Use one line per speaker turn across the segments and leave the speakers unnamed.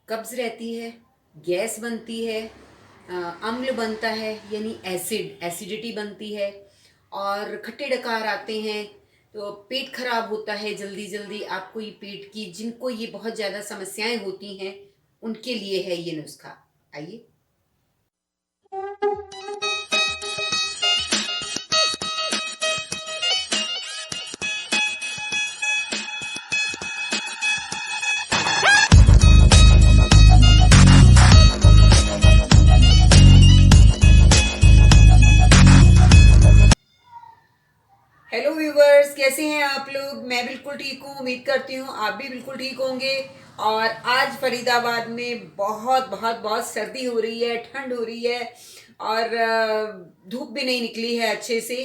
कब्ज रहती है, गैस बनती है, अम्ल बनता है यानी एसिडिटी बनती है, और खट्टे डकार आते हैं, तो पेट खराब होता है जल्दी जल्दी। आपको ये पेट की, जिनको ये बहुत ज़्यादा समस्याएं होती हैं, उनके लिए है ये नुस्खा। आइए। हेलो व्यूवर्स, कैसे हैं आप लोग? मैं बिल्कुल ठीक हूँ, उम्मीद करती हूँ आप भी बिल्कुल ठीक होंगे। और आज फरीदाबाद में बहुत बहुत बहुत सर्दी हो रही है, ठंड हो रही है, और धूप भी नहीं निकली है अच्छे से।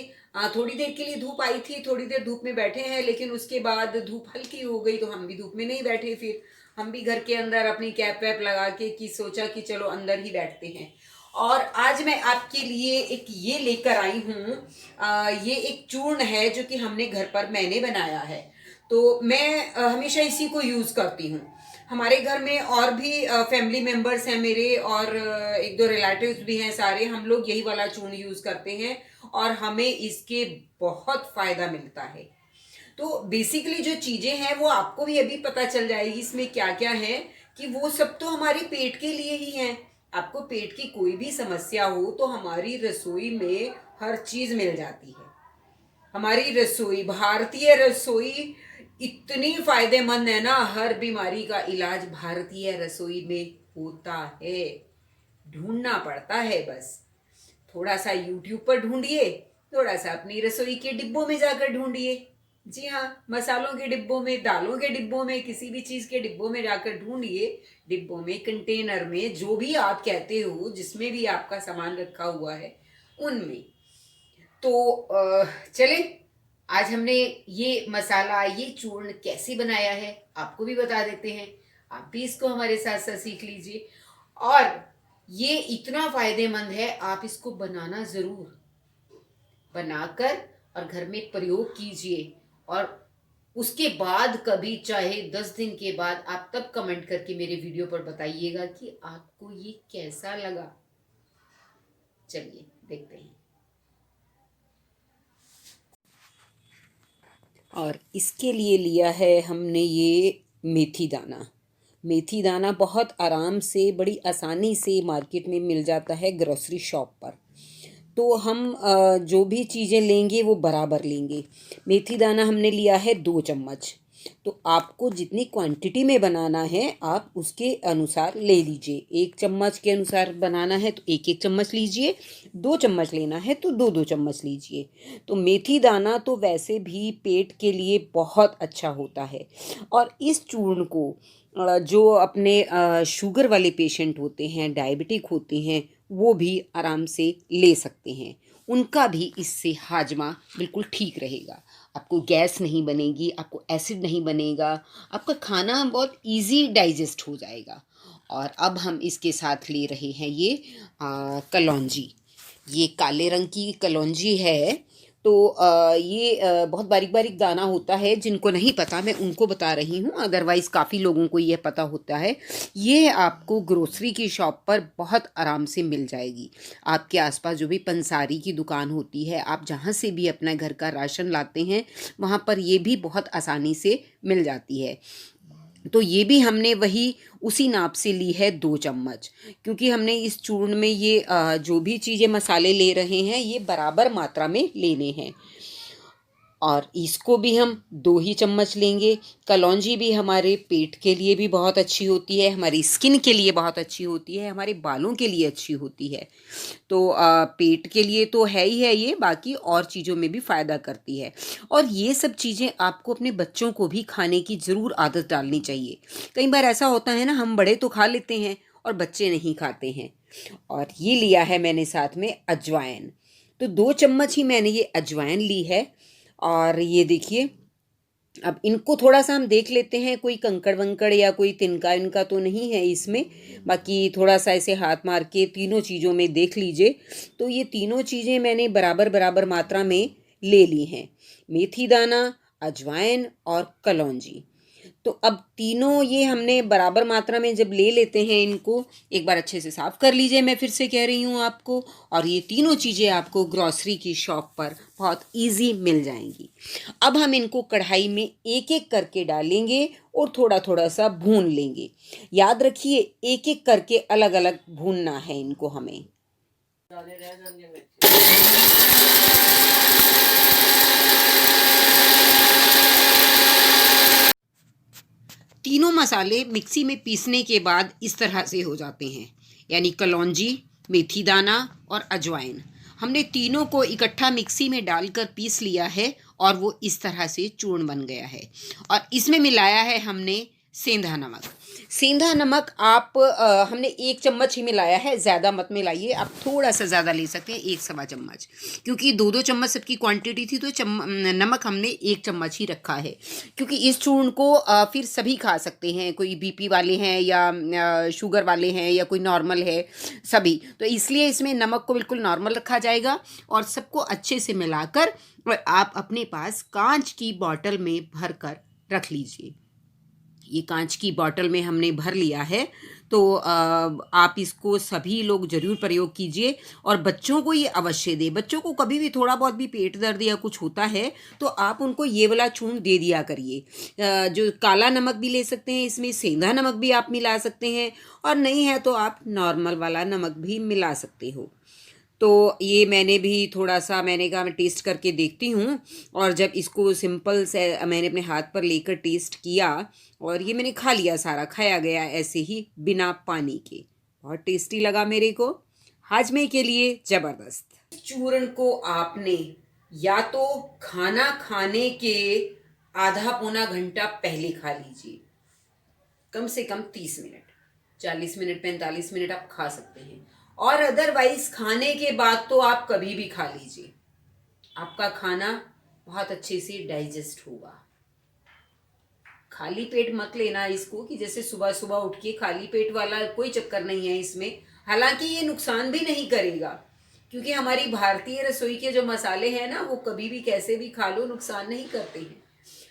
थोड़ी देर के लिए धूप आई थी, थोड़ी देर धूप में बैठे हैं, लेकिन उसके बाद धूप हल्की हो गई तो हम भी धूप में नहीं बैठे। फिर हम भी घर के अंदर अपनी कैप वैप लगा के कि सोचा कि चलो अंदर ही बैठते हैं। और आज मैं आपके लिए एक ये लेकर आई हूँ। ये एक चूर्ण है जो कि हमने घर पर मैंने बनाया है। तो मैं हमेशा इसी को यूज़ करती हूँ। हमारे घर में और भी फैमिली मेंबर्स हैं मेरे, और एक दो रिलेटिव्स भी हैं सारे। हम लोग यही वाला चूर्ण यूज़ करते हैं और हमें इसके बहुत फ़ायदा मिलता है। तो बेसिकली जो चीज़ें हैं वो आपको भी अभी पता चल जाएगी इसमें क्या क्या है, कि वो सब तो हमारे पेट के लिए ही हैं। आपको पेट की कोई भी समस्या हो तो हमारी रसोई में हर चीज़ मिल जाती है। हमारी रसोई, भारतीय रसोई इतनी फायदेमंद है ना, हर बीमारी का इलाज भारतीय रसोई में होता है। ढूंढना पड़ता है बस। थोड़ा सा यूट्यूब पर ढूंढिए, थोड़ा सा अपनी रसोई के डिब्बों में जाकर ढूंढिए। जी हाँ, मसालों के डिब्बों में, दालों के डिब्बों में, किसी भी चीज़ के डिब्बों में जाकर ढूंढिए। डिब्बों में, कंटेनर में, जो भी आप कहते हो, जिसमें भी आपका सामान रखा हुआ है उनमें। तो चले, आज हमने ये मसाला, ये चूर्ण कैसे बनाया है आपको भी बता देते हैं। आप भी इसको हमारे साथ साथ सीख लीजिए। और ये इतना फायदेमंद है, आप इसको बनाना ज़रूर, बनाकर और घर में प्रयोग कीजिए। और उसके बाद कभी, चाहे 10 दिन के बाद, आप तब कमेंट करके मेरे वीडियो पर बताइएगा कि आपको ये कैसा लगा। चलिए देखते हैं। और इसके लिए लिया है हमने ये मेथी दाना। मेथी दाना बहुत आराम से, बड़ी आसानी से मार्केट में मिल जाता है, ग्रोसरी शॉप पर। तो हम जो भी चीज़ें लेंगे वो बराबर लेंगे। मेथी दाना हमने लिया है 2 चम्मच। तो आपको जितनी क्वांटिटी में बनाना है आप उसके अनुसार ले लीजिए। 1 चम्मच के अनुसार बनाना है तो 1 1 चम्मच लीजिए, 2 चम्मच लेना है तो 2 2 चम्मच लीजिए। तो मेथी दाना तो वैसे भी पेट के लिए बहुत अच्छा होता है। और इस चूर्ण को जो अपने शुगर वाले पेशेंट होते हैं, डायबिटिक होते हैं, वो भी आराम से ले सकते हैं। उनका भी इससे हाजमा बिल्कुल ठीक रहेगा। आपको गैस नहीं बनेगी, आपको एसिड नहीं बनेगा, आपका खाना बहुत इजी डाइजेस्ट हो जाएगा। और अब हम इसके साथ ले रहे हैं ये कलौंजी। ये काले रंग की कलौंजी है। तो ये बहुत बारीक बारीक दाना होता है। जिनको नहीं पता मैं उनको बता रही हूँ, अदरवाइज़ काफ़ी लोगों को ये पता होता है। ये आपको ग्रोसरी की शॉप पर बहुत आराम से मिल जाएगी। आपके आसपास जो भी पंसारी की दुकान होती है, आप जहाँ से भी अपना घर का राशन लाते हैं, वहाँ पर ये भी बहुत आसानी से मिल जाती है। तो ये भी हमने वही उसी नाप से ली है 2 चम्मच, क्योंकि हमने इस चूर्ण में ये जो भी चीज़ें मसाले ले रहे हैं ये बराबर मात्रा में लेने हैं। और इसको भी हम 2 ही चम्मच लेंगे। कलौंजी भी हमारे पेट के लिए भी बहुत अच्छी होती है, हमारी स्किन के लिए बहुत अच्छी होती है, हमारे बालों के लिए अच्छी होती है। तो पेट के लिए तो है ही है ये, बाकी और चीज़ों में भी फ़ायदा करती है। और ये सब चीज़ें आपको अपने बच्चों को भी खाने की ज़रूर आदत डालनी चाहिए। कई बार ऐसा होता है ना, हम बड़े तो खा लेते हैं और बच्चे नहीं खाते हैं। और ये लिया है मैंने साथ में अजवाइन। तो 2 चम्मच ही मैंने ये अजवाइन ली है। और ये देखिए, अब इनको थोड़ा सा हम देख लेते हैं, कोई कंकड़ वंकड़ या कोई तिनका इनका तो नहीं है इसमें। बाकी थोड़ा सा ऐसे हाथ मार के तीनों चीज़ों में देख लीजिए। तो ये तीनों चीज़ें मैंने बराबर बराबर मात्रा में ले ली हैं, मेथी दाना, अजवाइन और कलौंजी। तो अब तीनों ये हमने बराबर मात्रा में जब ले लेते हैं, इनको एक बार अच्छे से साफ़ कर लीजिए, मैं फिर से कह रही हूँ आपको। और ये तीनों चीज़ें आपको ग्रॉसरी की शॉप पर बहुत इजी मिल जाएंगी। अब हम इनको कढ़ाई में एक एक करके डालेंगे और थोड़ा थोड़ा सा भून लेंगे। याद रखिए, एक एक करके अलग अलग भूनना है इनको हमें। तीनों मसाले मिक्सी में पीसने के बाद इस तरह से हो जाते हैं, यानी कलौंजी, मेथी दाना और अजवाइन। हमने तीनों को इकट्ठा मिक्सी में डालकर पीस लिया है और वो इस तरह से चूर्ण बन गया है। और इसमें मिलाया है हमने सेंधा नमक। सेंधा नमक आप हमने 1 चम्मच ही मिलाया है, ज़्यादा मत मिलाइए, आप थोड़ा सा ज़्यादा ले सकते हैं, 1 सवा चम्मच, क्योंकि 2-2 चम्मच सबकी क्वांटिटी थी तो नमक हमने 1 चम्मच ही रखा है। क्योंकि इस चूर्ण को फिर सभी खा सकते हैं, कोई बीपी वाले हैं या शुगर वाले हैं या कोई नॉर्मल है, सभी। तो इसलिए इसमें नमक को बिल्कुल नॉर्मल रखा जाएगा और सबको अच्छे से मिलाकर और आप अपने पास कांच की बॉटल में भर कर रख लीजिए। ये कांच की बॉटल में हमने भर लिया है, तो आप इसको सभी लोग ज़रूर प्रयोग कीजिए और बच्चों को ये अवश्य दें। बच्चों को कभी भी थोड़ा बहुत भी पेट दर्द या कुछ होता है तो आप उनको ये वाला चूर्ण दे दिया करिए। जो काला नमक भी ले सकते हैं, इसमें सेंधा नमक भी आप मिला सकते हैं, और नहीं है तो आप नॉर्मल वाला नमक भी मिला सकते हो। तो ये मैंने भी थोड़ा सा, मैंने कहा मैं टेस्ट करके देखती हूँ, और जब इसको सिंपल से मैंने अपने हाथ पर लेकर टेस्ट किया और ये मैंने खा लिया, सारा खाया गया ऐसे ही बिना पानी के। बहुत टेस्टी लगा मेरे को, हाजमे के लिए ज़बरदस्त। चूर्ण को आपने या तो खाना खाने के आधा पौना घंटा पहले खा लीजिए, कम से कम 30 मिनट, 40 मिनट, 45 मिनट आप खा सकते हैं। और अदरवाइज खाने के बाद तो आप कभी भी खा लीजिए, आपका खाना बहुत अच्छे से डाइजेस्ट होगा। खाली पेट मत लेना इसको, कि जैसे सुबह सुबह उठ के खाली पेट वाला कोई चक्कर नहीं है इसमें। हालांकि ये नुकसान भी नहीं करेगा, क्योंकि हमारी भारतीय रसोई के जो मसाले हैं ना, वो कभी भी कैसे भी खा लो नुकसान नहीं करते हैं।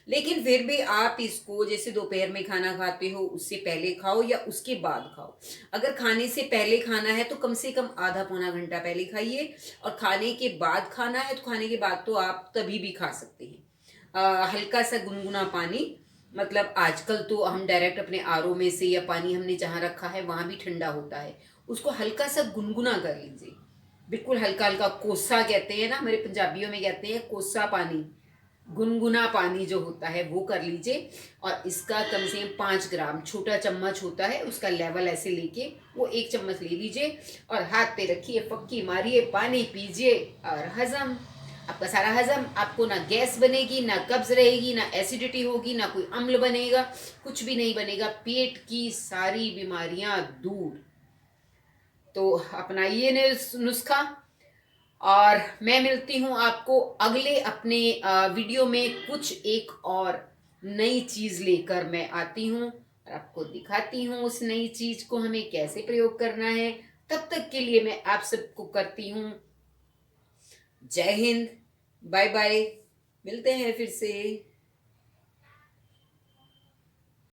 लेकिन फिर भी आप इसको जैसे दोपहर में खाना खाते हो उससे पहले खाओ या उसके बाद खाओ। अगर खाने से पहले खाना है तो कम से कम आधा पौना घंटा पहले खाइए, और खाने के बाद खाना है तो खाने के बाद तो आप तभी भी खा सकते हैं। हल्का सा गुनगुना पानी, मतलब आजकल तो हम डायरेक्ट अपने आरओ में से, या पानी हमने जहाँ रखा है वहाँ भी ठंडा होता है, उसको हल्का सा गुनगुना कर लीजिए, बिल्कुल हल्का हल्का। कोसा कहते हैं ना, हमारे पंजाबियों में कहते हैं कोसा पानी, गुनगुना पानी जो होता है वो कर लीजिए। और इसका कम से कम 5 ग्राम, छोटा चम्मच होता है उसका लेवल ऐसे लेके वो 1 चम्मच ले लीजिए और हाथ पे रखिए, फक्की मारिए, पानी पीजिए और हजम, आपका सारा हजम। आपको ना गैस बनेगी, ना कब्ज रहेगी, ना एसिडिटी होगी, ना कोई अम्ल बनेगा, कुछ भी नहीं बनेगा, पेट की सारी बीमारियां दूर। तो अपनाइए नुस्खा, और मैं मिलती हूँ आपको अगले अपने वीडियो में। कुछ एक और नई चीज़ लेकर मैं आती हूँ और आपको दिखाती हूँ उस नई चीज़ को हमें कैसे प्रयोग करना है। तब तक के लिए मैं आप सबको करती हूँ जय हिंद, बाय बाय, मिलते हैं फिर से।